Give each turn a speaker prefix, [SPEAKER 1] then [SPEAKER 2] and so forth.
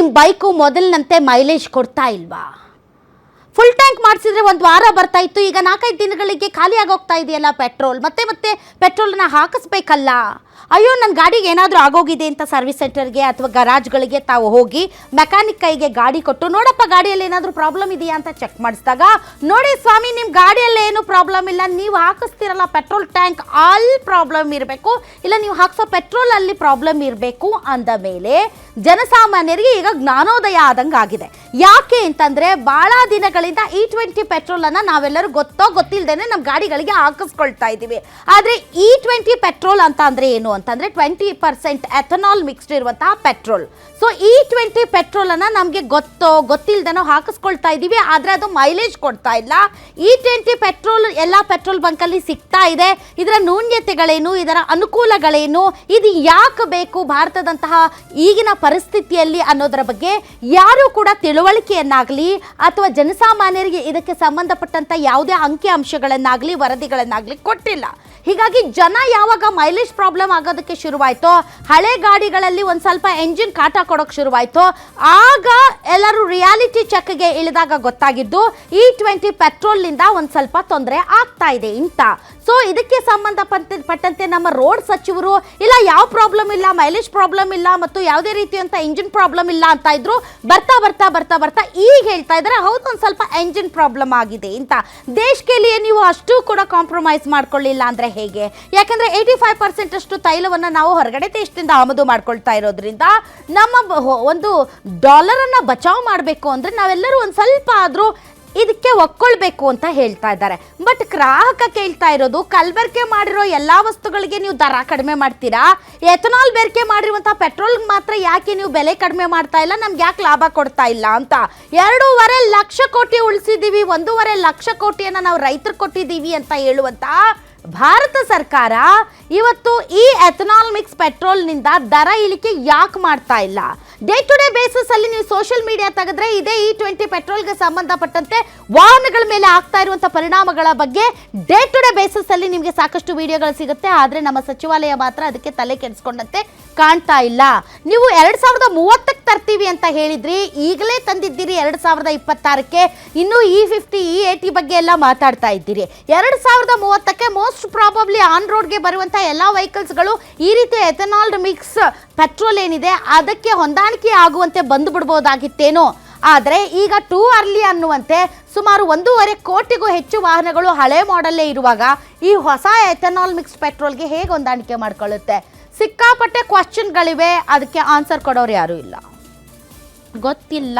[SPEAKER 1] ನಿಮ್ಮ ಬೈಕು ಮೊದಲಿನಂತೆ ಮೈಲೇಜ್ ಕೊಡ್ತಾ ಇಲ್ವಾ? ಫುಲ್ ಟ್ಯಾಂಕ್ ಮಾಡಿಸಿದ್ರೆ ಒಂದು ವಾರ ಬರ್ತಾ ಇತ್ತು, ಈಗ 4-5 ದಿನಗಳಿಗೆ ಖಾಲಿ ಆಗೋಗ್ತಾ ಇದೆಯಲ್ಲ ಪೆಟ್ರೋಲ್. ಮತ್ತೆ ಪೆಟ್ರೋಲನ್ನ ಹಾಕಿಸ್ಬೇಕಲ್ಲ. ಅಯ್ಯೋ ನನ್ನ ಗಾಡಿಗೆ ಏನಾದರೂ ಆಗೋಗಿದೆ ಅಂತ ಸರ್ವಿಸ್ ಸೆಂಟರ್ಗೆ ಅಥವಾ ಗರಾಜ್ಗಳಿಗೆ ತಾವು ಹೋಗಿ ಮೆಕ್ಯಾನಿಕ್ ಕೈಗೆ ಗಾಡಿ ಕೊಟ್ಟು, ನೋಡಪ್ಪ ಗಾಡಿಯಲ್ಲಿ ಏನಾದರೂ ಪ್ರಾಬ್ಲಮ್ ಇದೆಯಾ ಅಂತ ಚೆಕ್ ಮಾಡಿಸಿದಾಗ, ನೋಡಿ ಸ್ವಾಮಿ ನಿಮ್ಮ ಗಾಡಿಯಲ್ಲಿ ಏನು ಪ್ರಾಬ್ಲಮ್ ಇಲ್ಲ, ನೀವು ಹಾಕಿಸ್ತಿರಲ್ಲ ಪೆಟ್ರೋಲ್ ಟ್ಯಾಂಕ್ ಅಲ್ಲಿ ಪ್ರಾಬ್ಲಮ್ ಇರಬೇಕು, ಇಲ್ಲ ನೀವು ಹಾಕಿಸೋ ಪೆಟ್ರೋಲ್ ಅಲ್ಲಿ ಪ್ರಾಬ್ಲಮ್ ಇರಬೇಕು ಅಂದ ಮೇಲೆ ಜನಸಾಮಾನ್ಯರಿಗೆ ಈಗ ಜ್ಞಾನೋದಯ ಆದಂಗೆ ಆಗಿದೆ. ಯಾಕೆ ಅಂತಂದರೆ ಭಾಳ ದಿನಗಳಿಂದ E20 ಪೆಟ್ರೋಲನ್ನು ನಾವೆಲ್ಲರೂ ಗೊತ್ತಿಲ್ಲದೇನೆ ನಮ್ಮ ಗಾಡಿಗಳಿಗೆ ಹಾಕಿಸ್ಕೊಳ್ತಾ ಇದ್ದೀವಿ. ಆದರೆ E20 ಪೆಟ್ರೋಲ್ ಅಂತ ಅಂದರೆ ಏನು ಅಂತಂದರೆ 20% ಎಥನಾಲ್ ಮಿಕ್ಸ್ಡ್ ಇರುವಂತಹ ಪೆಟ್ರೋಲ್. ಸೊ E20 ಪೆಟ್ರೋಲನ್ನು ನಮಗೆ ಗೊತ್ತಿಲ್ಲದೇನೋ ಹಾಕಿಸ್ಕೊಳ್ತಾ ಇದ್ದೀವಿ, ಆದರೆ ಅದು ಮೈಲೇಜ್ ಕೊಡ್ತಾ ಇಲ್ಲ. E20 ಪೆಟ್ರೋಲ್ ಎಲ್ಲ ಪೆಟ್ರೋಲ್ ಬಂಕಲ್ಲಿ ಸಿಗ್ತಾ ಇದೆ. ಇದರ ನ್ಯೂನ್ಯತೆಗಳೇನು, ಇದರ ಅನುಕೂಲಗಳೇನು, ಇದು ಯಾಕೆ ಬೇಕು ಭಾರತದಂತಹ ಈಗಿನ ಪರಿಸ್ಥಿತಿಯಲ್ಲಿ ಅನ್ನೋದರ ಬಗ್ಗೆ ಯಾರೂ ಕೂಡ ತಿಳುವಳಿಕೆಯನ್ನಾಗಲಿ ಅಥವಾ ಜನಸಾಮಾನ್ಯರಿಗೆ ಇದಕ್ಕೆ ಸಂಬಂಧಪಟ್ಟಂಥ ಯಾವುದೇ ಅಂಕಿ ಅಂಶಗಳನ್ನಾಗಲಿ ವರದಿಗಳನ್ನಾಗಲಿ ಕೊಟ್ಟಿಲ್ಲ. ಹೀಗಾಗಿ ಜನ ಯಾವಾಗ ಮೈಲೇಜ್ ಪ್ರಾಬ್ಲಮ್ ಆಗೋದಕ್ಕೆ ಶುರುವಾಯಿತೋ, ಹಳೆ ಗಾಡಿಗಳಲ್ಲಿ ಒಂದು ಸ್ವಲ್ಪ ಎಂಜಿನ್ ಕಾಟ ಕೊಡೋಕ್ಕೆ ಶುರುವಾಯಿತೋ, ಆಗ ಎಲ್ಲರೂ ರಿಯಾಲಿಟಿ ಚೆಕ್ಗೆ ಇಳಿದಾಗ ಗೊತ್ತಾಗಿದ್ದು E20 ಪೆಟ್ರೋಲ್ನಿಂದ ಒಂದು ಸ್ವಲ್ಪ ತೊಂದರೆ ಆಗ್ತಾ ಇದೆ ಅಂತ. ಸೊ ಇದಕ್ಕೆ ಸಂಬಂಧಪಟ್ಟಂತೆ ನಮ್ಮ ರೋಡ್ ಸಚಿವರು ಇಲ್ಲ ಯಾವ ಪ್ರಾಬ್ಲಮ್ ಇಲ್ಲ, ಮೈಲೇಜ್ ಪ್ರಾಬ್ಲಮ್ ಇಲ್ಲ ಮತ್ತು ಯಾವುದೇ ರೀತಿಯಂಥ ಇಂಜಿನ್ ಪ್ರಾಬ್ಲಮ್ ಇಲ್ಲ ಅಂತ ಇದ್ರು. ಬರ್ತಾ ಈಗ ಹೇಳ್ತಾ ಇದ್ದಾರೆ ಹೌದು ಒಂದು ಸ್ವಲ್ಪ ಎಂಜಿನ್ ಪ್ರಾಬ್ಲಮ್ ಆಗಿದೆ ಅಂತ. ದೇಶಕ್ಕೆ ನೀವು ಅಷ್ಟು ಕೂಡ ಕಾಂಪ್ರಮೈಸ್ ಮಾಡ್ಕೊಳ್ಳಿಲ್ಲ ಅಂದರೆ ಹೇಗೆ? ಯಾಕಂದರೆ 85% ಅಷ್ಟು ತೈಲವನ್ನು ನಾವು ಹೊರಗಡೆ ದೇಶದಿಂದ ಆಮದು ಮಾಡ್ಕೊಳ್ತಾ ಇರೋದ್ರಿಂದ ನಮ್ಮ ಒಂದು ಡಾಲರನ್ನು ಬಚಾವ್ ಮಾಡಬೇಕು ಅಂದರೆ ನಾವೆಲ್ಲರೂ ಒಂದು ಸ್ವಲ್ಪ ಆದರೂ ಇದಕ್ಕೆ ಒಕ್ಕೊಳ್ಬೇಕು ಅಂತ ಹೇಳ್ತಾ ಇದ್ದಾರೆ. ಬಟ್ ಗ್ರಾಹಕ ಕೇಳ್ತಾ ಇರೋದು, ಕಲಬೆರಕೆ ಮಾಡಿರೋ ಎಲ್ಲ ವಸ್ತುಗಳಿಗೆ ನೀವು ದರ ಕಡಿಮೆ ಮಾಡ್ತೀರಾ, ಎಥನಾಲ್ ಬೆರಕೆ ಮಾಡಿರುವಂಥ ಪೆಟ್ರೋಲ್ ಮಾತ್ರ ಯಾಕೆ ನೀವು ಬೆಲೆ ಕಡಿಮೆ ಮಾಡ್ತಾ ಇಲ್ಲ, ನಮ್ಗೆ ಯಾಕೆ ಲಾಭ ಕೊಡ್ತಾ ಇಲ್ಲ ಅಂತ. 2.5 ಲಕ್ಷ ಕೋಟಿ ಉಳಿಸಿದ್ದೀವಿ, 1.5 ಲಕ್ಷ ಕೋಟಿಯನ್ನು ನಾವು ರೈತರು ಕೊಟ್ಟಿದ್ದೀವಿ ಅಂತ ಹೇಳುವಂಥ ಭಾರತ ಸರ್ಕಾರ ಇವತ್ತು ಈ ಎಥನಾಲ್ ಮಿಕ್ಸ್ ಪೆಟ್ರೋಲ್ನಿಂದ ದರ ಇಳಿಕೆ ಯಾಕೆ ಮಾಡ್ತಾ ಇಲ್ಲ? ಡೇ ಟು ಡೇ ಬೇಸಿಸ್ ಅಲ್ಲಿ ನೀವು ಸೋಷಿಯಲ್ ಮೀಡಿಯಾ ತೆಗೆದ್ರೆ ಇದೇ E20 ಪೆಟ್ರೋಲ್ಗೆ ಸಂಬಂಧಪಟ್ಟಂತೆ ವಾಹನಗಳ ಮೇಲೆ ಆಗ್ತಾ ಇರುವಂಥ ಪರಿಣಾಮಗಳ ಬಗ್ಗೆ ಡೇ ಟು ಡೇ ಬೇಸಿಸ್ ಅಲ್ಲಿ ನಿಮಗೆ ಸಾಕಷ್ಟು ವಿಡಿಯೋಗಳು ಸಿಗುತ್ತೆ. ಆದರೆ ನಮ್ಮ ಸಚಿವಾಲಯ ಮಾತ್ರ ಅದಕ್ಕೆ ತಲೆ ಕೆಡಿಸ್ಕೊಂಡಂತೆ ಕಾಣ್ತಾ ಇಲ್ಲ. ನೀವು 2030ಕ್ಕೆ ತರ್ತೀವಿ ಅಂತ ಹೇಳಿದ್ರಿ, ಈಗಲೇ ತಂದಿದ್ದೀರಿ 2026ಕ್ಕೆ, ಇನ್ನೂ E50 E80 ಬಗ್ಗೆ ಎಲ್ಲ ಮಾತಾಡ್ತಾ ಇದ್ದೀರಿ. 2030ಕ್ಕೆ ಮೋಸ್ಟ್ ಪ್ರಾಬಬ್ಲಿ ಆನ್ ರೋಡ್ಗೆ ಬರುವಂಥ ಎಲ್ಲ ವೆಹಿಕಲ್ಸ್ಗಳು ಈ ರೀತಿ ಎಥನಾಲ್ ಮಿಕ್ಸ್ ಪೆಟ್ರೋಲ್ ಏನಿದೆ ಅದಕ್ಕೆ ಹೊಂದಾಣಿಕೆ ಆಗುವಂತೆ ಬಂದು ಬಿಡ್ಬೋದಾಗಿತ್ತೇನೋ. ಆದರೆ ಈಗ ಟೂ ಅರ್ಲಿ ಅನ್ನುವಂತೆ ಸುಮಾರು 1.5 ಕೋಟಿಗೂ ಹೆಚ್ಚು ವಾಹನಗಳು ಹಳೆ ಮಾಡೆಲ್ಲೇ ಇರುವಾಗ ಈ ಹೊಸ ಎಥನಾಲ್ ಮಿಕ್ಸ್ ಪೆಟ್ರೋಲ್ಗೆ ಹೇಗೆ ಹೊಂದಾಣಿಕೆ ಮಾಡ್ಕೊಳ್ಳುತ್ತೆ? ಸಿಕ್ಕಾಪಟ್ಟೆ ಕ್ವಶನ್ಗಳಿವೆ, ಅದಕ್ಕೆ ಆನ್ಸರ್ ಕೊಡೋರು ಯಾರೂ ಇಲ್ಲ, ಗೊತ್ತಿಲ್ಲ.